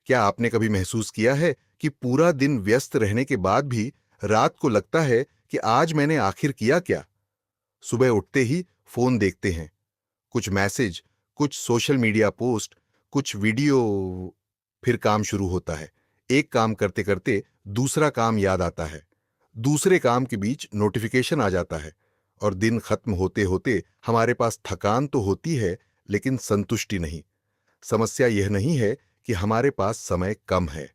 क्या आपने कभी महसूस किया है कि पूरा दिन व्यस्त रहने के बाद भी रात को लगता है कि आज मैंने आखिर किया क्या? सुबह उठते ही फोन देखते हैं, कुछ मैसेज, कुछ सोशल मीडिया पोस्ट, कुछ वीडियो, फिर काम शुरू होता है। एक काम करते करते दूसरा काम याद आता है, दूसरे काम के बीच नोटिफिकेशन आ जाता है, और दिन खत्म होते होते हमारे पास थकान तो होती है, लेकिन संतुष्टि नहीं। समस्या यह नहीं है कि हमारे पास समय कम है।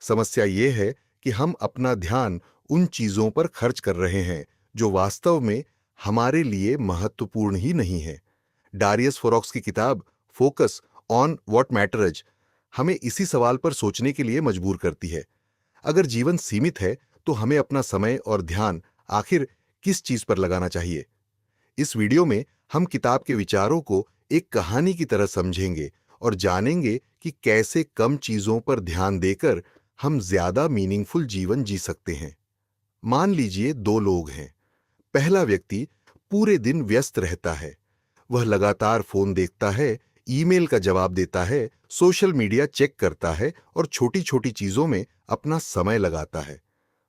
समस्या यह है कि हम अपना ध्यान उन चीजों पर खर्च कर रहे हैं जो वास्तव में हमारे लिए महत्वपूर्ण ही नहीं है। डारियस फोरॉक्स की किताब फोकस ऑन व्हाट मैटर्स हमें इसी सवाल पर सोचने के लिए मजबूर करती है। अगर जीवन सीमित है तो हमें अपना समय और ध्यान आखिर किस चीज पर लगाना चाहिए? इस वीडियो में हम किताब के विचारों को एक कहानी की तरह समझेंगे और जानेंगे कि कैसे कम चीजों पर ध्यान देकर हम ज्यादा मीनिंगफुल जीवन जी सकते हैं। मान लीजिए दो लोग हैं। पहला व्यक्ति पूरे दिन व्यस्त रहता है। वह लगातार फोन देखता है, ईमेल का जवाब देता है, सोशल मीडिया चेक करता है और छोटी छोटी चीजों में अपना समय लगाता है।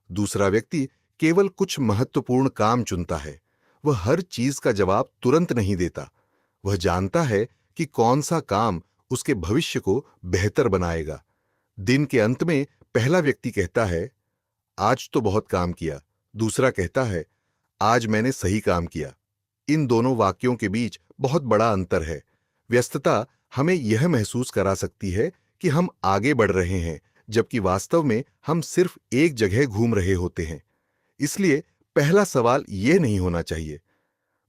दूसरा व्यक्ति केवल कुछ महत्वपूर्ण काम चुनता है। वह हर चीज का जवाब तुरंत नहीं देता। वह जानता है कि कौन सा काम उसके भविष्य को बेहतर बनाएगा। दिन के अंत में पहला व्यक्ति कहता है, आज तो बहुत काम किया। दूसरा कहता है, आज मैंने सही काम किया। इन दोनों वाक्यों के बीच बहुत बड़ा अंतर है। व्यस्तता हमें यह महसूस करा सकती है कि हम आगे बढ़ रहे हैं, जबकि वास्तव में हम सिर्फ एक जगह घूम रहे होते हैं। इसलिए पहला सवाल यह नहीं होना चाहिए,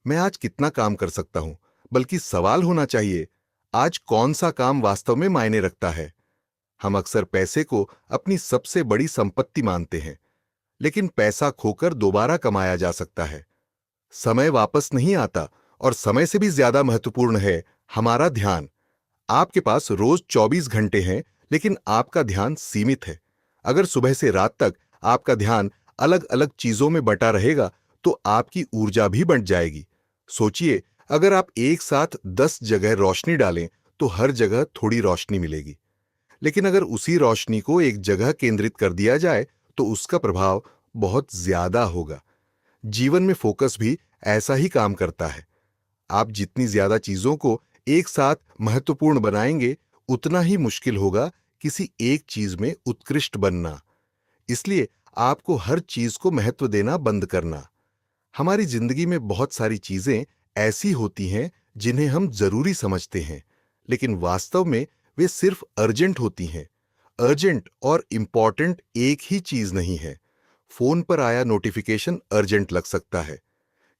मैं आज कितना काम कर सकता हूं, बल्कि सवाल होना चाहिए, आज कौन सा काम वास्तव में मायने रखता है। हम अक्सर पैसे को अपनी सबसे बड़ी संपत्ति मानते हैं, लेकिन पैसा खोकर दोबारा कमाया जा सकता है। समय वापस नहीं आता, और समय से भी ज्यादा महत्वपूर्ण है हमारा ध्यान। आपके पास रोज 24 घंटे हैं, लेकिन आपका ध्यान सीमित है। अगर सुबह से रात तक आपका ध्यान अलग अलग चीजों में बटा रहेगा तो आपकी ऊर्जा भी बंट जाएगी। सोचिए, अगर आप एक साथ 10 जगह रोशनी डालें तो हर जगह थोड़ी रोशनी मिलेगी। लेकिन अगर उसी रोशनी को एक जगह केंद्रित कर दिया जाए तो उसका प्रभाव बहुत ज्यादा होगा। जीवन में फोकस भी ऐसा ही काम करता है। आप जितनी ज्यादा चीजों को एक साथ महत्वपूर्ण बनाएंगे, उतना ही मुश्किल होगा किसी एक चीज में उत्कृष्ट बनना। इसलिए आपको हर चीज को महत्व देना बंद करना। हमारी जिंदगी में बहुत सारी चीजें ऐसी होती हैं जिन्हें हम जरूरी समझते हैं, लेकिन वास्तव में वे सिर्फ अर्जेंट होती हैं। अर्जेंट और इंपॉर्टेंट एक ही चीज नहीं है। फोन पर आया नोटिफिकेशन अर्जेंट लग सकता है,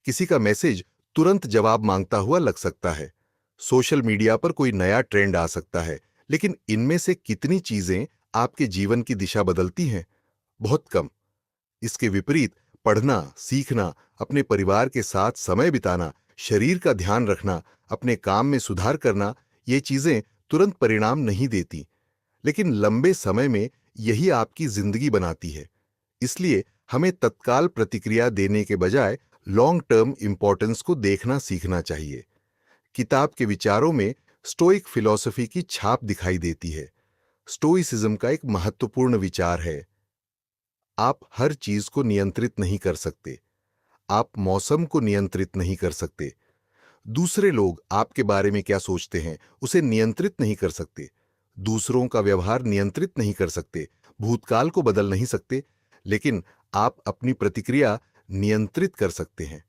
किसी का मैसेज तुरंत जवाब मांगता हुआ लग सकता है, सोशल मीडिया पर कोई नया ट्रेंड आ सकता है, लेकिन इनमें से कितनी चीजें आपके जीवन की दिशा बदलती हैं? बहुत कम। इसके विपरीत पढ़ना, सीखना, अपने परिवार के साथ समय बिताना, शरीर का ध्यान रखना, अपने काम में सुधार करना, ये चीजें तुरंत परिणाम नहीं देती, लेकिन लंबे समय में यही आपकी जिंदगी बनाती है। इसलिए हमें तत्काल प्रतिक्रिया देने के बजाय लॉन्ग टर्म इंपॉर्टेंस को देखना सीखना चाहिए। किताब के विचारों में स्टोइक फिलॉसफी की छाप दिखाई देती है। स्टोइसिज्म का एक महत्वपूर्ण विचार है, आप हर चीज को नियंत्रित नहीं कर सकते। आप मौसम को नियंत्रित नहीं कर सकते। दूसरे लोग आपके बारे में क्या सोचते हैं उसे नियंत्रित नहीं कर सकते। दूसरों का व्यवहार नियंत्रित नहीं कर सकते। भूतकाल को बदल नहीं सकते, लेकिन आप अपनी प्रतिक्रिया नियंत्रित कर सकते हैं।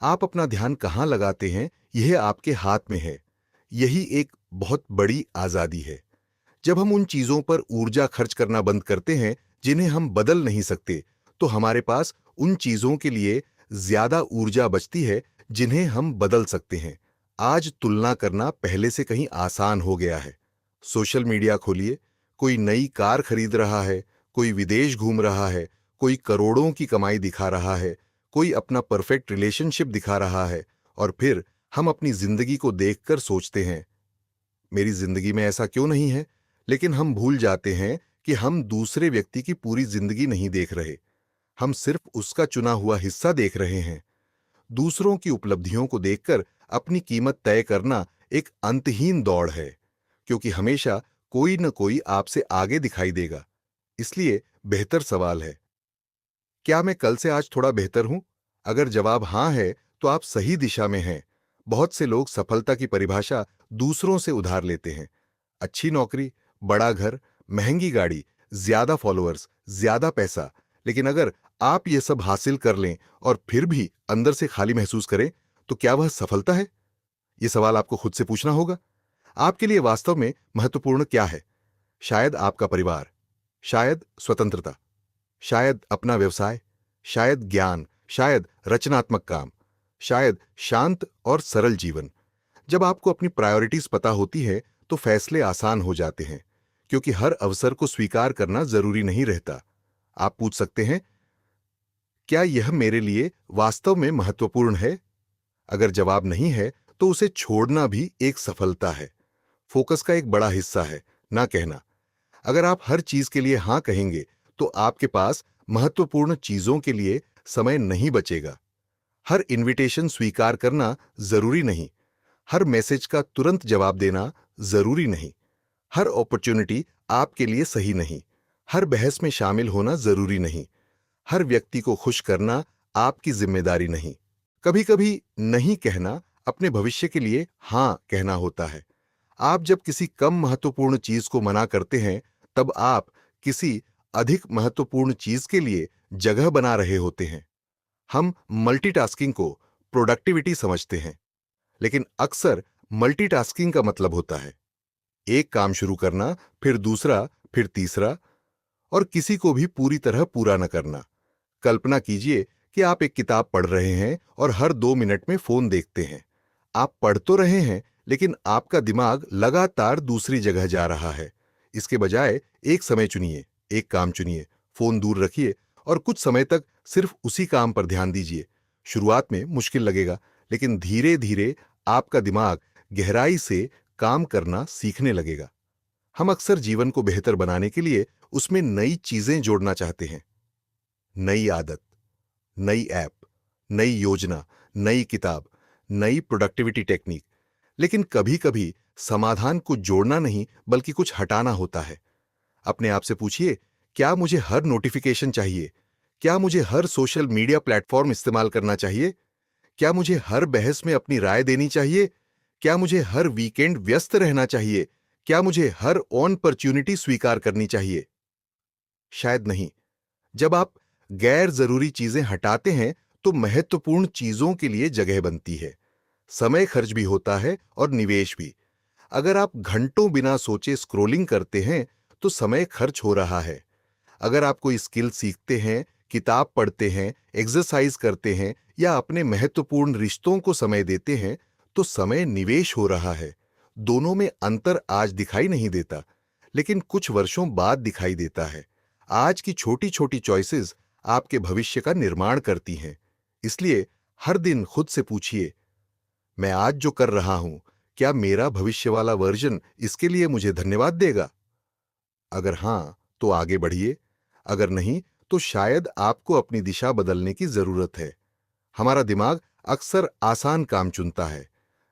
आप अपना ध्यान कहां लगाते हैं यह आपके हाथ में है। यही एक बहुत बड़ी आजादी है। जब हम उन चीजों पर ऊर्जा खर्च करना बंद करते हैं जिन्हें हम बदल नहीं सकते, तो हमारे पास उन चीजों के लिए ज्यादा ऊर्जा बचती है जिन्हें हम बदल सकते हैं। आज तुलना करना पहले से कहीं आसान हो गया है। सोशल मीडिया खोलिए, कोई नई कार खरीद रहा है, कोई विदेश घूम रहा है, कोई करोड़ों की कमाई दिखा रहा है, कोई अपना परफेक्ट रिलेशनशिप दिखा रहा है, और फिर हम अपनी जिंदगी को देखकर सोचते हैं, मेरी जिंदगी में ऐसा क्यों नहीं है? लेकिन हम भूल जाते हैं कि हम दूसरे व्यक्ति की पूरी जिंदगी नहीं देख रहे। हम सिर्फ उसका चुना हुआ हिस्सा देख रहे हैं। दूसरों की उपलब्धियों को देखकर अपनी कीमत तय करना एक अंतहीन दौड़ है, क्योंकि हमेशा कोई न कोई आपसे आगे दिखाई देगा। इसलिए बेहतर सवाल है, क्या मैं कल से आज थोड़ा बेहतर हूं? अगर जवाब हां है, तो आप सही दिशा में हैं। बहुत से लोग सफलता की परिभाषा दूसरों से उधार लेते हैं। अच्छी नौकरी, बड़ा घर, महंगी गाड़ी, ज्यादा फॉलोअर्स, ज्यादा पैसा। लेकिन अगर आप ये सब हासिल कर लें और फिर भी अंदर से खाली महसूस करें, तो क्या वह सफलता है? ये सवाल आपको खुद से पूछना होगा। आपके लिए वास्तव में महत्वपूर्ण क्या है? शायद आपका परिवार, शायद स्वतंत्रता, शायद अपना व्यवसाय, शायद ज्ञान, शायद रचनात्मक काम, शायद शांत और सरल जीवन। जब आपको अपनी प्रायोरिटीज पता होती है, तो फैसले आसान हो जाते हैं, क्योंकि हर अवसर को स्वीकार करना जरूरी नहीं रहता। आप पूछ सकते हैं, क्या यह मेरे लिए वास्तव में महत्वपूर्ण है? अगर जवाब नहीं है, तो उसे छोड़ना भी एक सफलता है। फोकस का एक बड़ा हिस्सा है, ना कहना। अगर आप हर चीज के लिए हां कहेंगे, तो आपके पास महत्वपूर्ण चीजों के लिए समय नहीं बचेगा। हर इनविटेशन स्वीकार करना जरूरी नहीं। हर मैसेज का तुरंत जवाब देना जरूरी नहीं। हर अपॉर्चुनिटी आपके लिए सही नहीं। हर बहस में शामिल होना जरूरी नहीं। हर व्यक्ति को खुश करना आपकी जिम्मेदारी नहीं। कभी कभी नहीं कहना अपने भविष्य के लिए हां कहना होता है। आप जब किसी कम महत्वपूर्ण चीज को मना करते हैं, तब आप किसी अधिक महत्वपूर्ण चीज के लिए जगह बना रहे होते हैं। हम मल्टीटास्किंग को प्रोडक्टिविटी समझते हैं, लेकिन अक्सर मल्टीटास्किंग का मतलब होता है एक काम शुरू करना, फिर दूसरा, फिर तीसरा, और किसी को भी पूरी तरह पूरा न करना। कल्पना कीजिए कि आप एक किताब पढ़ रहे हैं और हर 2 मिनट में फोन देखते हैं। आप पढ़ तो रहे हैं, लेकिन आपका दिमाग लगातार दूसरी जगह जा रहा है। इसके बजाय एक समय चुनिए, एक काम चुनिए, फोन दूर रखिए और कुछ समय तक सिर्फ उसी काम पर ध्यान दीजिए। शुरुआत में मुश्किल लगेगा, लेकिन धीरे धीरे आपका दिमाग गहराई से काम करना सीखने लगेगा। हम अक्सर जीवन को बेहतर बनाने के लिए उसमें नई चीजें जोड़ना चाहते हैं। नई आदत, नई ऐप, नई योजना, नई किताब, नई प्रोडक्टिविटी टेक्निक। लेकिन कभी कभी समाधान कुछ जोड़ना नहीं, बल्कि कुछ हटाना होता है। अपने आप से पूछिए, क्या मुझे हर नोटिफिकेशन चाहिए? क्या मुझे हर सोशल मीडिया प्लेटफॉर्म इस्तेमाल करना चाहिए? क्या मुझे हर बहस में अपनी राय देनी चाहिए? क्या मुझे हर वीकेंड व्यस्त रहना चाहिए? क्या मुझे हर अपॉर्चुनिटी स्वीकार करनी चाहिए? शायद नहीं। जब आप गैर जरूरी चीजें हटाते हैं, तो महत्वपूर्ण चीजों के लिए जगह बनती है। समय खर्च भी होता है और निवेश भी। अगर आप घंटों बिना सोचे स्क्रोलिंग करते हैं, तो समय खर्च हो रहा है। अगर आप कोई स्किल सीखते हैं, किताब पढ़ते हैं, एक्सरसाइज करते हैं या अपने महत्वपूर्ण रिश्तों को समय देते हैं, तो समय निवेश हो रहा है। दोनों में अंतर आज दिखाई नहीं देता, लेकिन कुछ वर्षों बाद दिखाई देता है। आज की छोटी छोटी चॉइसेस आपके भविष्य का निर्माण करती हैं। इसलिए हर दिन खुद से पूछिए, मैं आज जो कर रहा हूं, क्या मेरा भविष्य वाला वर्जन इसके लिए मुझे धन्यवाद देगा? अगर हां, तो आगे बढ़िए। अगर नहीं, तो शायद आपको अपनी दिशा बदलने की जरूरत है। हमारा दिमाग अक्सर आसान काम चुनता है।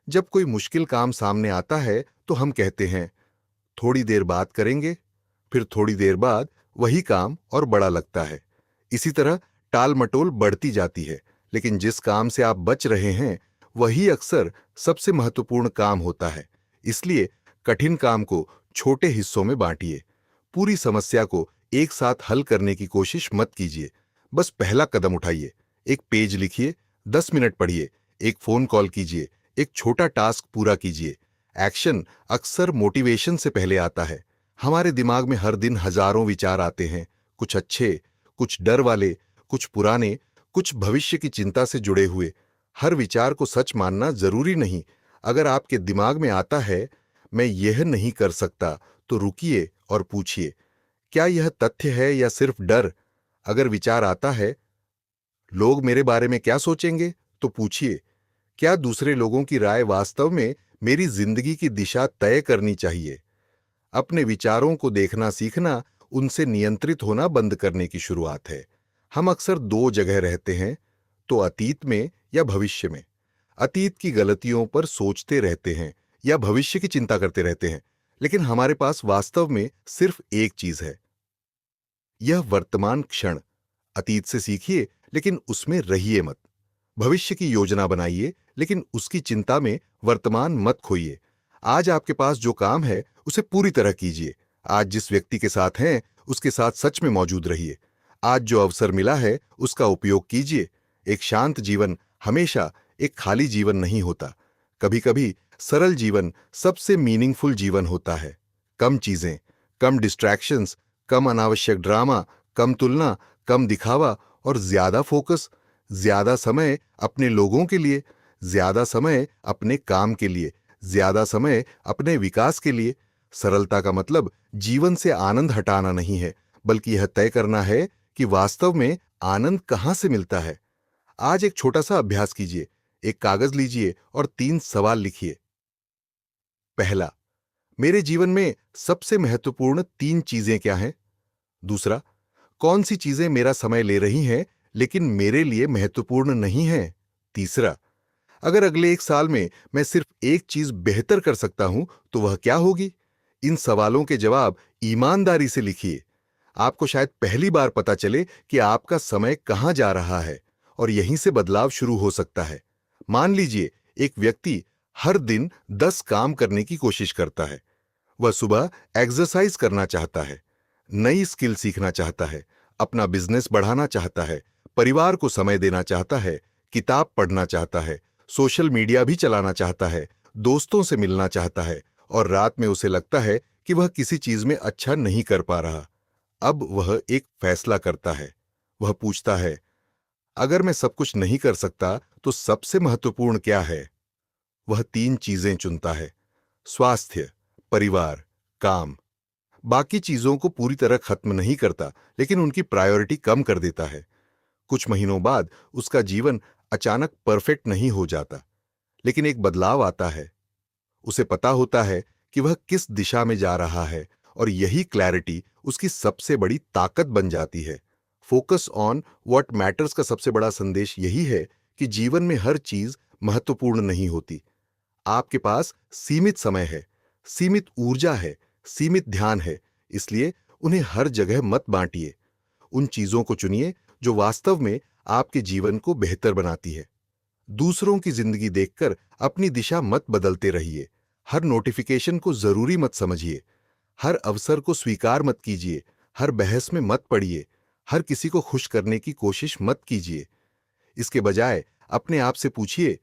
जब कोई मुश्किल काम सामने आता है, तो हम कहते हैं, थोड़ी देर बाद करेंगे। फिर थोड़ी देर बाद वही काम और बड़ा लगता है। इसी तरह टाल मटोल बढ़ती जाती है, लेकिन जिस काम से आप बच रहे हैं, वही अक्सर सबसे महत्वपूर्ण काम होता है। इसलिए कठिन काम को छोटे हिस्सों में बांटिए। पूरी समस्या को एक साथ हल करने की कोशिश मत कीजिए। बस पहला कदम उठाइए। एक पेज लिखिए, 10 मिनट पढ़िए, एक फोन कॉल कीजिए, एक छोटा टास्क पूरा कीजिए। एक्शन अक्सर मोटिवेशन से पहले आता है। हमारे दिमाग में हर दिन हजारों विचार आते हैं, कुछ अच्छे, कुछ डर वाले, कुछ पुराने, कुछ भविष्य की चिंता से जुड़े हुए। हर विचार को सच मानना जरूरी नहीं। अगर आपके दिमाग में आता है, मैं यह नहीं कर सकता, तो रुकिए और पूछिए, क्या यह तथ्य है या सिर्फ डर? अगर विचार आता है, लोग मेरे बारे में क्या सोचेंगे, तो पूछिए, क्या दूसरे लोगों की राय वास्तव में मेरी जिंदगी की दिशा तय करनी चाहिए? अपने विचारों को देखना सीखना उनसे नियंत्रित होना बंद करने की शुरुआत है। हम अक्सर दो जगह रहते हैं, तो अतीत में या भविष्य में। अतीत की गलतियों पर सोचते रहते हैं या भविष्य की चिंता करते रहते हैं। लेकिन हमारे पास वास्तव में सिर्फ एक चीज है, यह वर्तमान क्षण। अतीत से सीखिए लेकिन उसमें रहिए मत। भविष्य की योजना बनाइए लेकिन उसकी चिंता में वर्तमान मत खोइए। आज आपके पास जो काम है उसे पूरी तरह कीजिए। आज जिस व्यक्ति के साथ हैं उसके साथ सच में मौजूद रहिए। आज जो अवसर मिला है उसका उपयोग कीजिए। एक शांत जीवन हमेशा एक खाली जीवन नहीं होता। कभी कभी सरल जीवन सबसे मीनिंगफुल जीवन होता है। कम चीजें, कम डिस्ट्रैक्शंस, कम अनावश्यक ड्रामा, कम तुलना, कम दिखावा और ज्यादा फोकस। ज्यादा समय अपने लोगों के लिए, ज्यादा समय अपने काम के लिए, ज्यादा समय अपने विकास के लिए। सरलता का मतलब जीवन से आनंद हटाना नहीं है, बल्कि यह तय करना है कि वास्तव में आनंद कहां से मिलता है। आज एक छोटा सा अभ्यास कीजिए। एक कागज लीजिए और 3 सवाल लिखिए। पहला, मेरे जीवन में सबसे महत्वपूर्ण 3 चीजें क्या हैं? दूसरा, कौन सी चीजें मेरा समय ले रही हैं लेकिन मेरे लिए महत्वपूर्ण नहीं हैं? तीसरा, अगर अगले 1 साल में मैं सिर्फ एक चीज बेहतर कर सकता हूं तो वह क्या होगी? इन सवालों के जवाब ईमानदारी से लिखिए। आपको शायद पहली बार पता चले कि आपका समय कहां जा रहा है और यहीं से बदलाव शुरू हो सकता है। मान लीजिए एक व्यक्ति हर दिन 10 काम करने की कोशिश करता है। वह सुबह एक्सरसाइज करना चाहता है, नई स्किल सीखना चाहता है, अपना बिजनेस बढ़ाना चाहता है, परिवार को समय देना चाहता है, किताब पढ़ना चाहता है, सोशल मीडिया भी चलाना चाहता है, दोस्तों से मिलना चाहता है और रात में उसे लगता है कि वह किसी चीज में अच्छा नहीं कर पा रहा। अब वह एक फैसला करता है। वह पूछता है, अगर मैं सब कुछ नहीं कर सकता तो सबसे महत्वपूर्ण क्या है? वह 3 चीजें चुनता है, स्वास्थ्य, परिवार, काम। बाकी चीजों को पूरी तरह खत्म नहीं करता, लेकिन उनकी प्रायोरिटी कम कर देता है। कुछ महीनों बाद उसका जीवन अचानक परफेक्ट नहीं हो जाता, लेकिन एक बदलाव आता है। उसे पता होता है कि वह किस दिशा में जा रहा है और यही क्लैरिटी उसकी सबसे बड़ी ताकत बन जाती है। फोकस ऑन व्हाट मैटर्स का सबसे बड़ा संदेश यही है कि जीवन में हर चीज महत्वपूर्ण नहीं होती। आपके पास सीमित समय है, सीमित ऊर्जा है, सीमित ध्यान है, इसलिए उन्हें हर जगह मत बांटिए। उन चीजों को चुनिए जो वास्तव में आपके जीवन को बेहतर बनाती है। दूसरों की जिंदगी देखकर अपनी दिशा मत बदलते रहिए। हर नोटिफिकेशन को जरूरी मत समझिए। हर अवसर को स्वीकार मत कीजिए। हर बहस में मत पड़िए। हर किसी को खुश करने की कोशिश मत कीजिए। इसके बजाय अपने आप से पूछिए,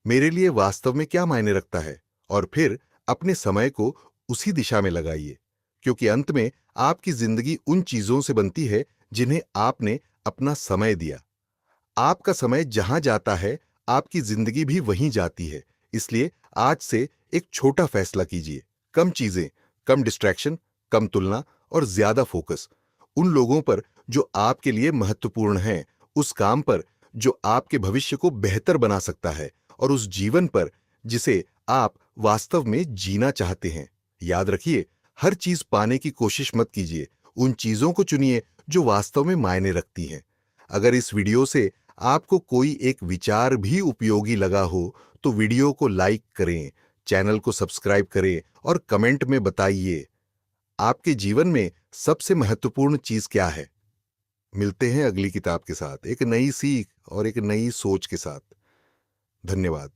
मेरे लिए वास्तव में क्या मायने रखता है? और फिर अपने समय को उसी दिशा में लगाइए, क्योंकि अंत में आपकी जिंदगी उन चीजों से बनती है जिन्हें आपने अपना समय दिया। आपका समय जहां जाता है, आपकी जिंदगी भी वहीं जाती है। इसलिए आज से एक छोटा फैसला कीजिए। कम चीजें, कम डिस्ट्रैक्शन, कम तुलना और ज्यादा फोकस उन लोगों पर जो आपके लिए महत्वपूर्ण हैं, उस काम पर जो आपके भविष्य को बेहतर बना सकता है और उस जीवन पर जिसे आप वास्तव में जीना चाहते हैं। याद रखिए, हर चीज पाने की कोशिश मत कीजिए। उन चीजों को चुनिए जो वास्तव में मायने रखती हैं। अगर इस वीडियो से आपको कोई एक विचार भी उपयोगी लगा हो तो वीडियो को लाइक करें, चैनल को सब्सक्राइब करें और कमेंट में बताइए आपके जीवन में सबसे महत्वपूर्ण चीज क्या है। मिलते हैं अगली किताब के साथ, एक नई सीख और एक नई सोच के साथ। धन्यवाद।